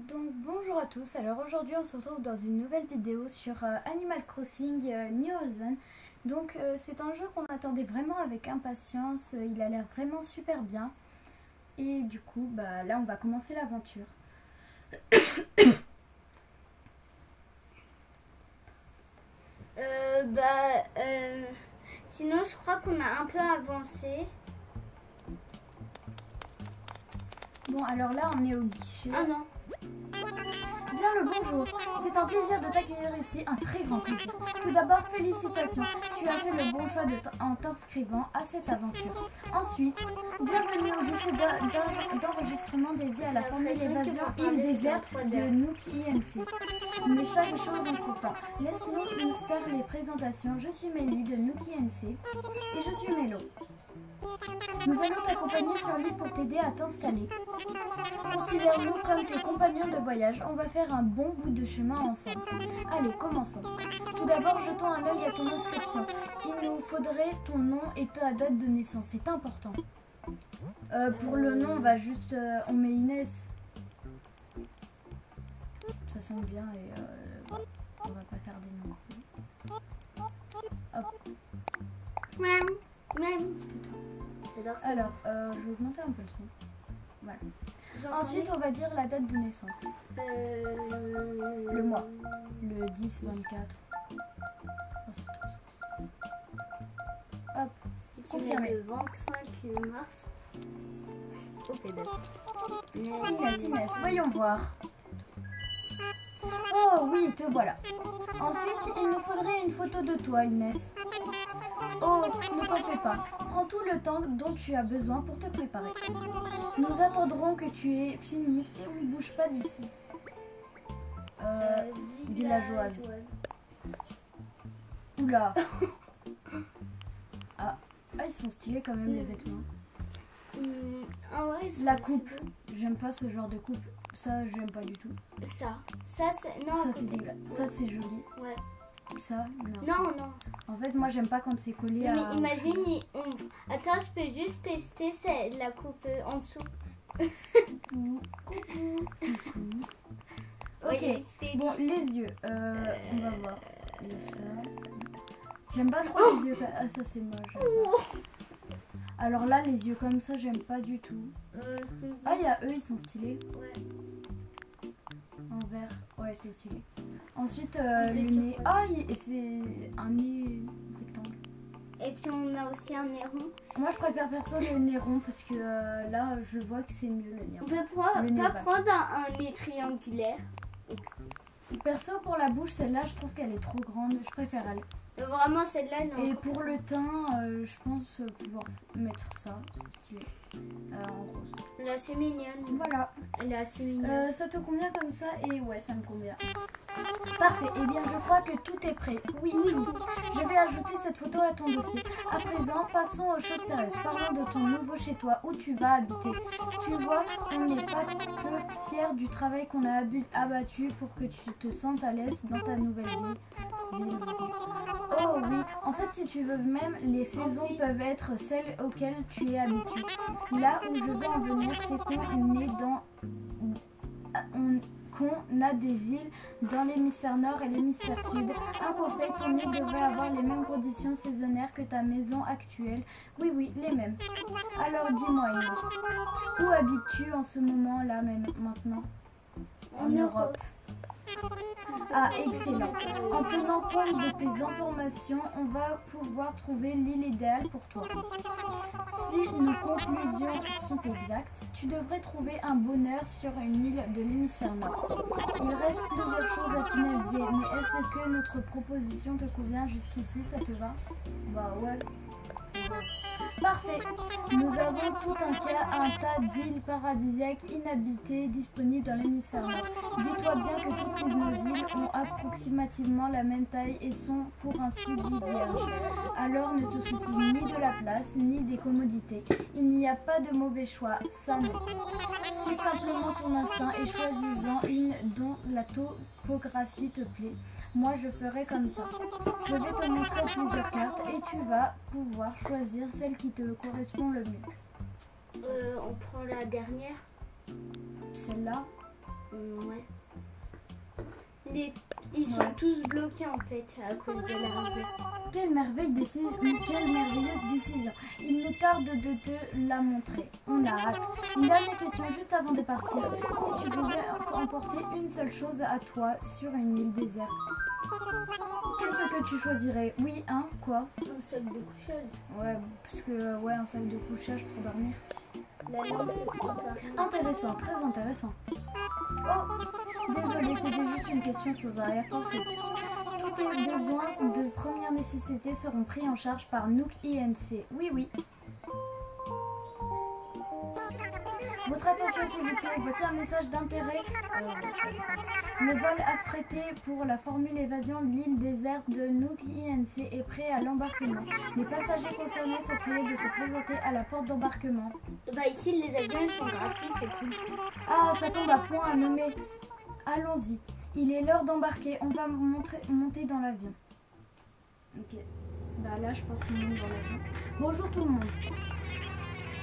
Donc bonjour à tous, alors aujourd'hui on se retrouve dans une nouvelle vidéo sur Animal Crossing New Horizons. Donc c'est un jeu qu'on attendait vraiment avec impatience, il a l'air vraiment super bien. Et du coup bah là on va commencer l'aventure. Sinon je crois qu'on a un peu avancé. Bon alors là on est au guichet. Ah non. Bien le bonjour, c'est un plaisir de t'accueillir ici, un très grand plaisir. Tout d'abord, félicitations, tu as fait le bon choix en t'inscrivant à cette aventure. Ensuite, bienvenue au guichet d'enregistrement dédié à la formule évasion île déserte de Nook INC. Mais chaque chose en son temps. Laisse-nous faire les présentations. Je suis Mélie de Nook INC et je suis Mélo. Nous allons t'accompagner sur l'île pour t'aider à t'installer. Considère-nous comme tes compagnons de voyage. On va faire un bon bout de chemin ensemble. Allez, commençons. Tout d'abord, jetons un œil à ton inscription. Il nous faudrait ton nom et ta date de naissance. C'est important. Pour le nom, on va juste... on met Inès. Ça sonne bien et... on va pas faire des noms. Hop. J'adore ça. Alors, je vais augmenter un peu le son. Voilà. Ensuite, on va dire la date de naissance. Le mois. Le 10-24. Hop. Confirmé. Le 25 mars. Ok, d'accord. Inès, voyons voir. Oh oui, te voilà. Ensuite, il nous faudrait une photo de toi, Inès. Oh, ne t'en fais pas. Prends tout le temps dont tu as besoin pour te préparer. Nous attendrons que tu aies fini et on ne bouge pas d'ici. Villageoise. Oula. Ah, ils sont stylés quand même les vêtements. Ah ouais, La coupe. J'aime pas ce genre de coupe. Ça, j'aime pas du tout. Ça c'est... Non, ça, c'est dégueulasse. Ça, c'est joli. Ouais. Ça, non. Non. En fait, moi, j'aime pas quand c'est collé à... Mais imagine, attends, je peux juste tester la coupe en dessous. Coucou. Ok, Ouais, bon, les yeux. On va voir. Il y a ça. J'aime pas trop les yeux. Ah, ça, c'est moche. Alors là, les yeux comme ça, j'aime pas du tout. Ah, il y a eux, ils sont stylés. Ouais. En vert. Ouais, c'est stylé. Ensuite, le nez. Ah, c'est un nez rectangle. Et puis on a aussi un nez rond. Moi, je préfère perso le nez rond parce que là, je vois que c'est mieux le nez On rond. peut pas prendre un nez triangulaire. Perso, pour la bouche, celle-là, je trouve qu'elle est trop grande. Je préfère elle. Vraiment, celle-là, non. Et pour le teint, je pense pouvoir mettre ça. C'est stylé. En rose. Elle est assez mignonne. Voilà. Elle est assez mignonne. Ça te convient comme ça? Et ouais, ça me convient. Parfait. Eh bien, je crois que tout est prêt. Oui. Je vais ajouter cette photo à ton dossier. À présent, passons aux choses sérieuses. Parlons de ton nouveau chez toi, où tu vas habiter. Tu vois, on n'est pas peu fiers du travail qu'on a abattu pour que tu te sentes à l'aise dans ta nouvelle vie. Oh oui, en fait, si tu veux même, les saisons peuvent être celles auxquelles tu es habitué. Là où je veux en venir, c'est qu'on a des îles dans l'hémisphère nord et l'hémisphère sud. Un conseil, ton île devrait avoir les mêmes conditions saisonnières que ta maison actuelle. Oui, les mêmes. Alors dis-moi, Inès, où habites-tu en ce moment-là, même maintenant? En Europe. Ah, excellent. En tenant compte de tes informations, on va pouvoir trouver l'île idéale pour toi. Si nos conclusions sont exactes, tu devrais trouver un bonheur sur une île de l'hémisphère nord. Il reste plusieurs choses à finaliser, mais est-ce que notre proposition te convient jusqu'ici? Ça te va? Bah ouais. Parfait. Nous avons tout un tas d'îles paradisiaques inhabitées disponibles dans l'hémisphère nord. Dis-toi bien que toutes nos îles ont approximativement la même taille et sont pour ainsi dit vierges. Alors ne te soucie ni de la place, ni des commodités. Il n'y a pas de mauvais choix, ça non. Suis simplement ton instinct et choisis-en une dont la topographie te plaît. Moi, je ferai comme ça. Je vais te montrer plusieurs cartes et tu vas pouvoir choisir celle qui te correspond le mieux. On prend la dernière. Celle-là? Ouais. Ils sont tous bloqués en fait à cause de la rivière. Quelle merveilleuse décision. Il me tarde de te la montrer. On a hâte. Une dernière question juste avant de partir. Si tu pouvais emporter une seule chose à toi sur une île déserte, qu'est-ce que tu choisirais? Oui, hein? Quoi? Un sac de couchage. Ouais, parce que ouais, un sac de couchage pour dormir. La lampe, ça serait pas. Intéressant, très intéressant. Oh, désolé, c'était juste une question sans arrière-pensée. Tous tes besoins de première nécessité seront pris en charge par Nook INC. Oui, oui. Votre attention s'il vous plaît, voici un message d'intérêt. Le vol affrété pour la formule évasion de l'île déserte de Nook INC est prêt à l'embarquement. Les passagers concernés sont priés de se présenter à la porte d'embarquement. Bah ici les avions ils sont gratuits, c'est cool. Ah, ça tombe à point à nommer. Allons-y. Il est l'heure d'embarquer. On va monter dans l'avion. Ok. Bah là, je pense qu'on monte dans l'avion. Bonjour tout le monde.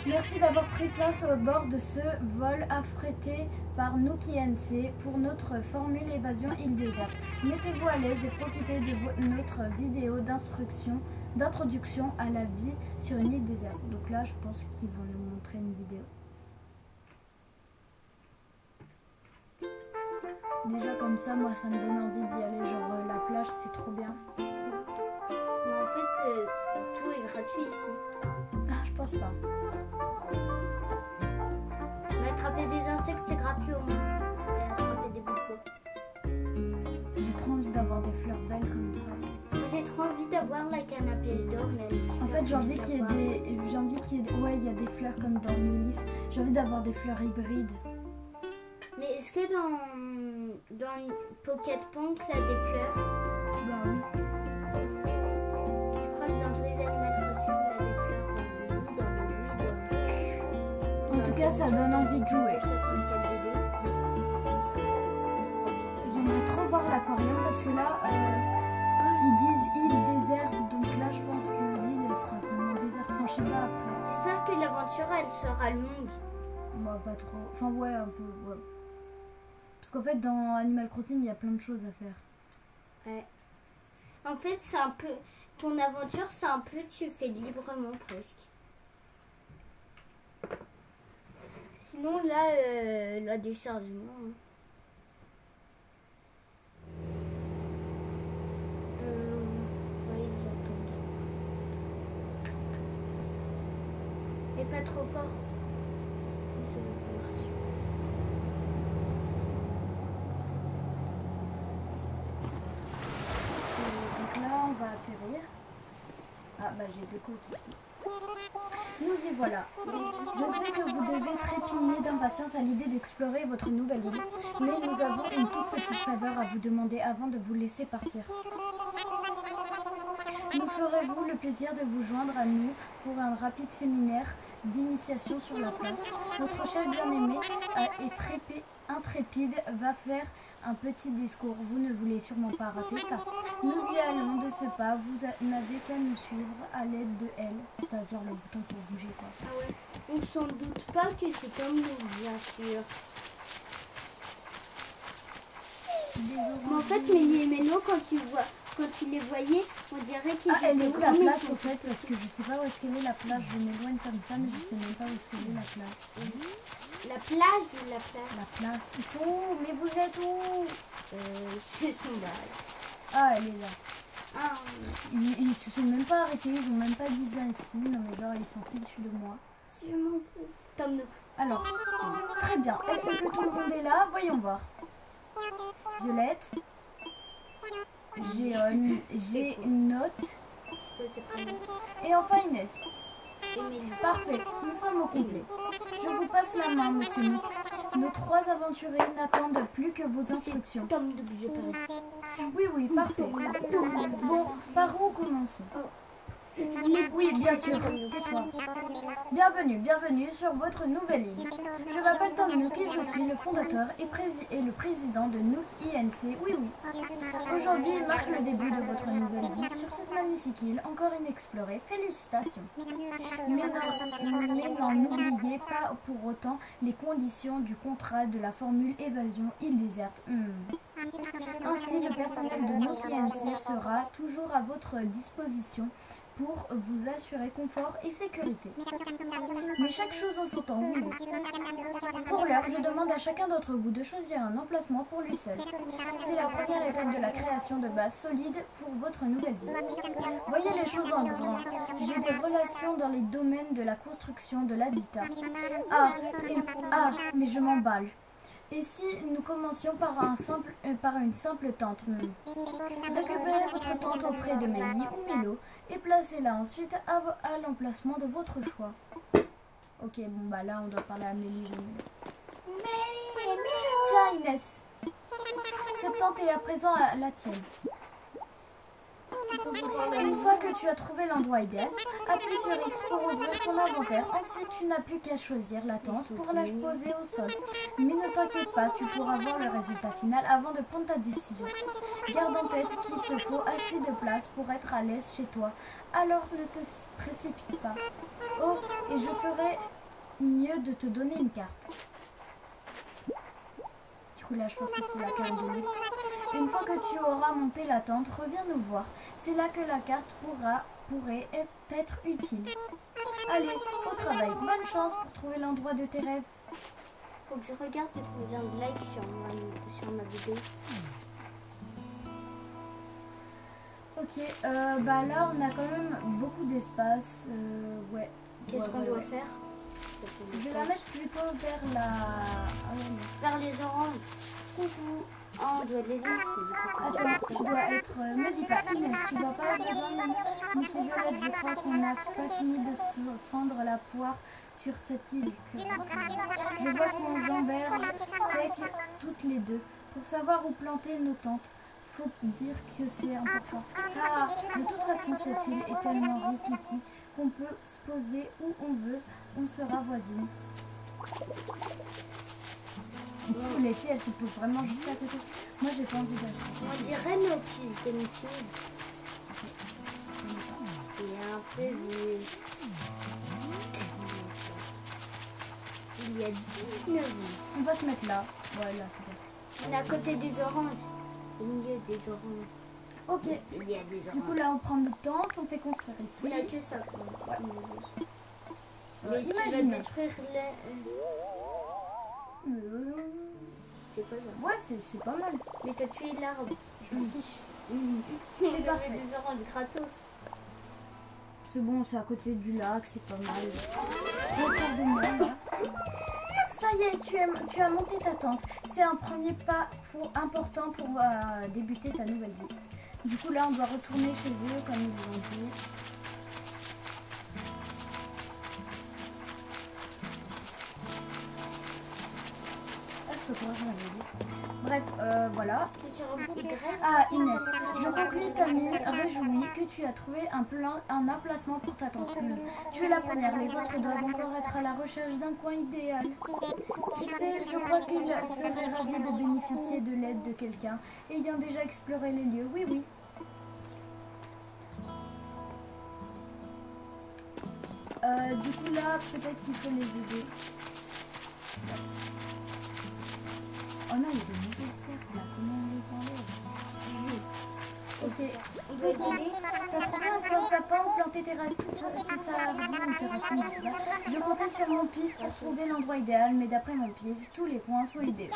Merci d'avoir pris place au bord de ce vol affrété par Nook INC pour notre formule évasion île déserte. Mettez-vous à l'aise et profitez de notre vidéo d'introduction à la vie sur une île déserte. Donc là, je pense qu'ils vont nous montrer une vidéo. Déjà comme ça, moi, ça me donne envie d'y aller. Genre la plage, c'est trop bien. Mais en fait, tout est gratuit ici. Ah, je pense pas. Mais attraper des insectes, c'est gratuit au moins. Et attraper des boucles. J'ai trop envie d'avoir des fleurs belles comme ça. J'ai trop envie d'avoir la canne à pêche d'or, mais elle est super En fait, j'ai envie jolie qu'il y ait à voir. ouais, il y a des fleurs comme dans Milif. J'ai envie d'avoir des fleurs hybrides. Mais est-ce que dans Pocket Punk, là, des fleurs? Bah oui. Je crois que dans tous les Animal Crossing, il y a des fleurs dans le loup, En tout cas, ça donne envie de jouer. 64 bébés. J'aimerais trop voir l'aquarium parce que là, ils disent île déserte. Donc là, je pense que l'île, elle sera vraiment déserte. Enfin, je sais pas après. J'espère que l'aventure, elle sera longue. Moi, pas trop. Enfin, ouais, un peu, ouais. Parce qu'en fait, dans Animal Crossing, il y a plein de choses à faire. Ouais. En fait, c'est un peu... Ton aventure, c'est un peu... Tu fais librement, presque. Sinon, là, la déchargement... Ouais, ils entendent. Mais pas trop fort. Ça va pas marcher. Donc là, on va atterrir. Ah, bah j'ai deux coquilles. Nous y voilà. Je sais que vous devez trépigner d'impatience à l'idée d'explorer votre nouvelle île, mais nous avons une toute petite faveur à vous demander avant de vous laisser partir. Nous ferez-vous le plaisir de vous joindre à nous pour un rapide séminaire d'initiation sur la place. Notre chef bien-aimé et très intrépide va faire un petit discours. Vous ne voulez sûrement pas rater ça. Nous y allons de ce pas. Vous n'avez qu'à nous suivre à l'aide de L, c'est-à-dire le bouton pour bouger, quoi. Ah ouais. On s'en doute pas que c'est comme nous, bien sûr. Mais en fait, Mélie et Mélo, quand tu les voyais, on dirait qu'ils elle est étaient où la grands, mais place ils sont au fait? Parce que je sais pas où est-ce qu'elle est la plage. Je m'éloigne comme ça, mais je sais même pas où est-ce qu'elle est la place. La plage ou la place? La place. Ils sont où? Mais vous êtes où? Ce sont là. Ah, elle est là. Ah, Ils se sont même pas arrêtés. Ils ont même pas dit viens ici. Non mais genre ils s'en fichent de moi. je m'en fous. Tom Nook. Alors, très bien. Est-ce que tout le monde est là? Voyons voir. Violette. J'ai Note. Ouais, c'est pas Nook. Et enfin Inès. Émilie. Parfait, nous sommes au complet. Je vous passe la main, monsieur Nook. Nos trois aventuriers n'attendent plus que vos instructions. Tom Nook, je parle. Oui, parfait. Bon, par où commençons? Oui, bien sûr, tais-toi. Bienvenue sur votre nouvelle ligne. Je m'appelle Tom Nook et je suis le fondateur et le président de Nook INC. Oui. Aujourd'hui marque le début de votre nouvelle vie sur cette magnifique île encore inexplorée. Félicitations. Mais n'en oubliez pas pour autant les conditions du contrat de la formule évasion île déserte. Ainsi, le personnel de Nook INC sera toujours à votre disposition pour vous assurer confort et sécurité. Mais chaque chose en son temps, oui. Pour l'heure, je demande à chacun d'entre vous de choisir un emplacement pour lui seul. C'est la première étape de la création de bases solides pour votre nouvelle vie. Voyez les choses en grand. J'ai des relations dans les domaines de la construction de l'habitat. Mais je m'emballe. Et si nous commencions par une simple tente Récupérez votre tente auprès de Mélie ou Milo et placez-la ensuite à l'emplacement de votre choix. Ok, bon bah là on doit parler à Mélie ou Milo. Tiens Inès, cette tente est à présent la tienne. Une fois que tu as trouvé l'endroit idéal, appuie sur X pour ouvrir ton inventaire. Ensuite, tu n'as plus qu'à choisir la tente pour la poser au sol. Mais ne t'inquiète pas, tu pourras voir le résultat final avant de prendre ta décision. Garde en tête qu'il te faut assez de place pour être à l'aise chez toi. Alors ne te précipite pas. Oh, et je ferais mieux de te donner une carte. Du coup là, je pense que c'est la carte de l'île. Une fois que tu auras monté la tente, reviens nous voir. C'est là que la carte pourrait être utile. Allez, au travail. Bonne chance pour trouver l'endroit de tes rêves. Faut que je regarde combien de likes sur ma vidéo. Ok, bah là on a quand même beaucoup d'espace. Ouais. Qu'est-ce qu'on doit faire? Je vais la mettre plutôt vers les oranges. Coucou. Oh, on doit les dire. Attends, tu dois être... me dis pas, Inès, tu dois pas être dans mais c'est Violette, je crois qu'on n'a pas fini de se fendre la poire sur cette île. Je vois qu'on gamberge sec toutes les deux. Pour savoir où planter nos tentes, faut dire que c'est important. De toute façon, cette île est tellement rikiki qu'on peut se poser où on veut, on sera voisines. Les filles, elles se posent vraiment juste à côté. Moi, j'ai pas envie d'acheter. On dirait nos fils de métier. C'est un peu vieux. Il y a 19 ans. On va se mettre là. Ouais, là, c'est bon. On est à côté des oranges. Au milieu des oranges. Ok. Il y a des oranges. Du coup, là, on prend notre tente, on fait construire ici. Il n'y a que ça. Ouais. Mais tu vas imagine. détruire les... C'est quoi ça? Ouais, c'est pas mal. Mais t'as tué l'arbre. Je m'en fiche. C'est parfait. Des oranges gratos. C'est bon, c'est à côté du lac, c'est pas mal. Je vais faire de moi, là. Ça y est, tu as monté ta tente. C'est un premier pas important pour débuter ta nouvelle vie. Du coup, là, on doit retourner chez eux, comme ils vous ont dit. Bref, voilà. Ah, Inès, je conclus ta nuit réjouie que tu as trouvé un emplacement pour ta tente. Tu es la première, les autres doivent encore être à la recherche d'un coin idéal. Tu sais, je crois qu'ils seraient ravis de bénéficier de l'aide de quelqu'un ayant déjà exploré les lieux. Oui. Du coup là, peut-être qu'il faut les aider. Oh non, il y a des mauvais cercles là, comment on les enlève? Ok, On doit les aider. t'as trouvé un coin sapin où planter tes racines, tes racines, je sais pas. Je comptais sur mon pif pour trouver l'endroit idéal, mais d'après mon pif, tous les coins sont idéaux.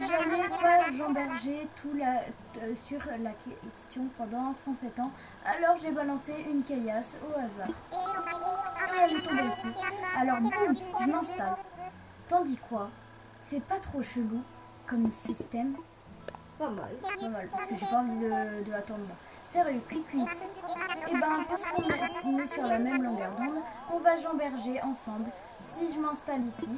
J'allais pas jamberger sur la question pendant 107 ans, alors j'ai balancé une caillasse au hasard. Et elle est tombée ici. Alors boum, je m'installe. Tandis quoi? C'est pas trop chelou comme système. Pas mal. Pas mal, parce que j'ai pas envie de attendre là. Sérieux, cuisse. Et ben, puisqu'on est sur la même longueur d'onde, on va jamberger ensemble. Si je m'installe ici,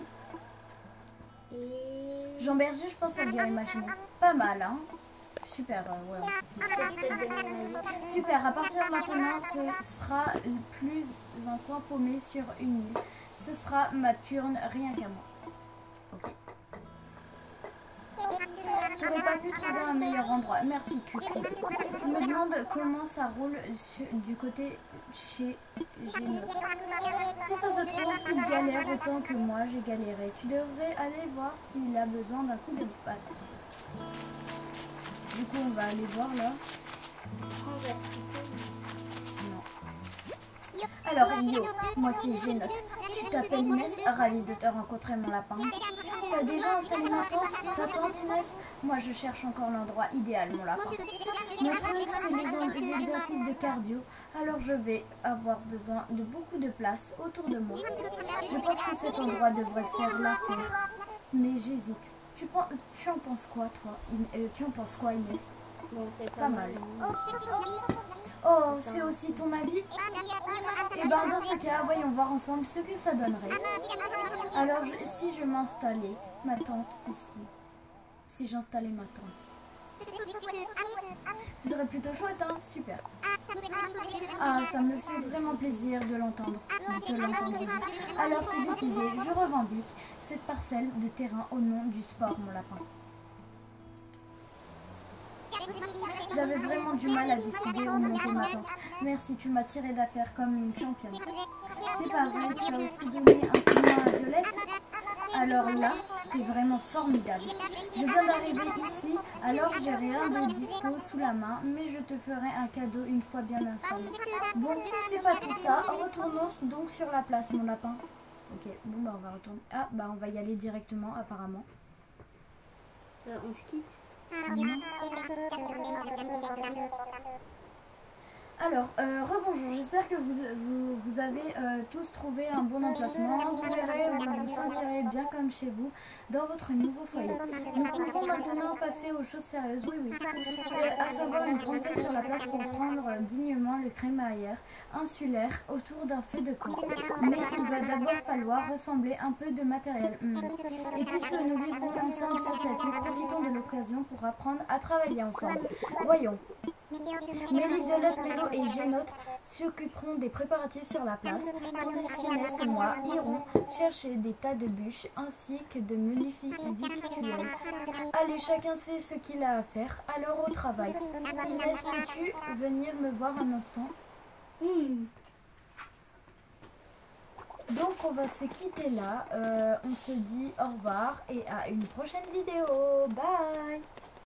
Et... jamberger, je pense à bien imaginer. Pas mal, hein. super, ouais. Peut-être donner mon avis. Super, à partir de maintenant, ce sera plus un coin paumé sur une île. Ce sera ma turne, rien qu'à moi. Ok. J'aurais pas pu trouver un meilleur endroit. Merci, Chris. Je me demande comment ça roule du côté chez Géno. Si ça se trouve qu'il galère autant que moi, j'ai galéré. Tu devrais aller voir s'il a besoin d'un coup de patte. Du coup, on va aller voir là. Non. Alors, yo, moi c'est Génote. Tu t'appelles Inès, ravie de te rencontrer mon lapin. T'as déjà installé ma tente, ta tante Inès? Moi je cherche encore l'endroit idéal mon lapin. Mon truc c'est les exercices de cardio, alors je vais avoir besoin de beaucoup de place autour de moi. Je pense que cet endroit devrait faire l'affaire, mais j'hésite. Tu en penses quoi toi? Tu en penses quoi Inès? Bon, c'est Pas mal. Oh, c'est aussi ton avis? Et ben dans ce cas, voyons voir ensemble ce que ça donnerait. Alors si je m'installais ma tente ici, si j'installais ma tente ici, ce serait plutôt chouette, hein? Super. Ah, ça me fait vraiment plaisir de l'entendre. Alors c'est décidé, je revendique cette parcelle de terrain au nom du sport, mon lapin. J'avais vraiment du mal à décider où monter ma tente. Merci, tu m'as tiré d'affaire comme une championne. C'est pas vrai, tu as aussi donné un coup de main à Violette. Alors là, t'es vraiment formidable. Je viens d'arriver ici, alors j'ai rien de dispo sous la main, mais je te ferai un cadeau une fois bien installé. Bon, c'est pas tout ça. Retournons donc sur la place, mon lapin. Ok, bon bah on va retourner. Ah, bah on va y aller directement apparemment. On se quitte. Alors, rebonjour, j'espère que vous avez tous trouvé un bon emplacement. Vous verrez, vous vous sentirez bien comme chez vous dans votre nouveau foyer. Nous pouvons maintenant passer aux choses sérieuses, oui. À savoir une grande fête sur la place pour prendre dignement le crémaillère insulaire autour d'un feu de camp. Mais il va d'abord falloir rassembler un peu de matériel. Et puisque nous vivrons ensemble sur cette île, profitons de l'occasion pour apprendre à travailler ensemble. Voyons. Mélie, Violette, Mélo et Génote s'occuperont des préparatifs sur la place, tandis qu'Inès et moi irons chercher des tas de bûches ainsi que de victuailles. Allez, chacun sait ce qu'il a à faire, alors au travail. Inès, peux-tu venir me voir un instant? Donc on va se quitter là, on se dit au revoir et à une prochaine vidéo. Bye.